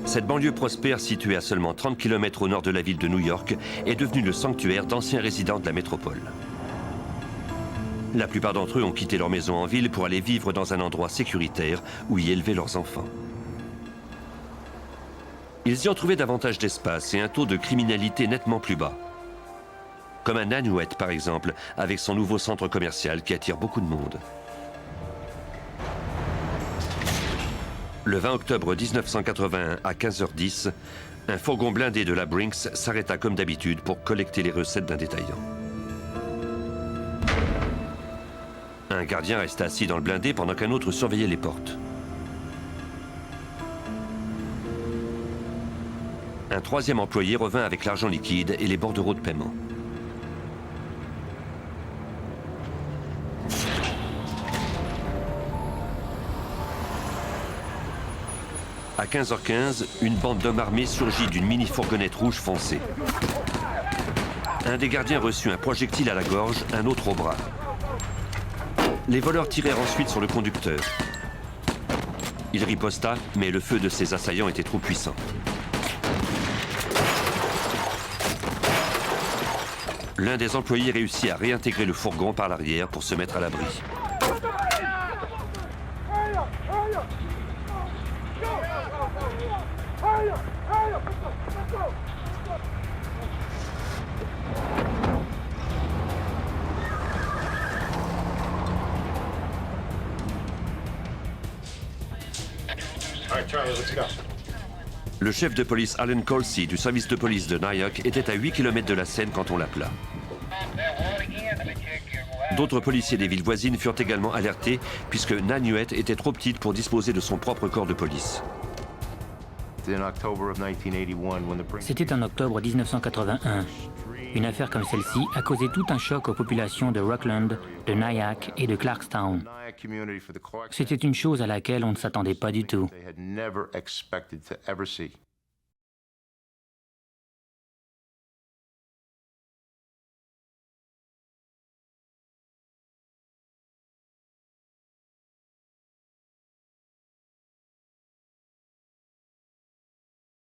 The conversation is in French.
Cette banlieue prospère, située à seulement 30 km au nord de la ville de New York, est devenue le sanctuaire d'anciens résidents de la métropole. La plupart d'entre eux ont quitté leur maison en ville pour aller vivre dans un endroit sécuritaire où y élever leurs enfants. Ils y ont trouvé davantage d'espace et un taux de criminalité nettement plus bas. Comme à Nanuet par exemple, avec son nouveau centre commercial qui attire beaucoup de monde. Le 20 octobre 1981 à 15h10, un fourgon blindé de la Brinks s'arrêta comme d'habitude pour collecter les recettes d'un détaillant. Un gardien resta assis dans le blindé pendant qu'un autre surveillait les portes. Un troisième employé revint avec l'argent liquide et les bordereaux de paiement. À 15h15, une bande d'hommes armés surgit d'une mini-fourgonnette rouge foncée. Un des gardiens reçut un projectile à la gorge, un autre au bras. Les voleurs tirèrent ensuite sur le conducteur. Il riposta, mais le feu de ses assaillants était trop puissant. L'un des employés réussit à réintégrer le fourgon par l'arrière pour se mettre à l'abri. Le chef de police Alan Colsey du service de police de Nyack était à 8 km de la scène quand on l'appela. D'autres policiers des villes voisines furent également alertés puisque Nanuet était trop petite pour disposer de son propre corps de police. C'était en octobre 1981. Une affaire comme celle-ci a causé tout un choc aux populations de Rockland, de Nyack et de Clarkstown. C'était une chose à laquelle on ne s'attendait pas du tout.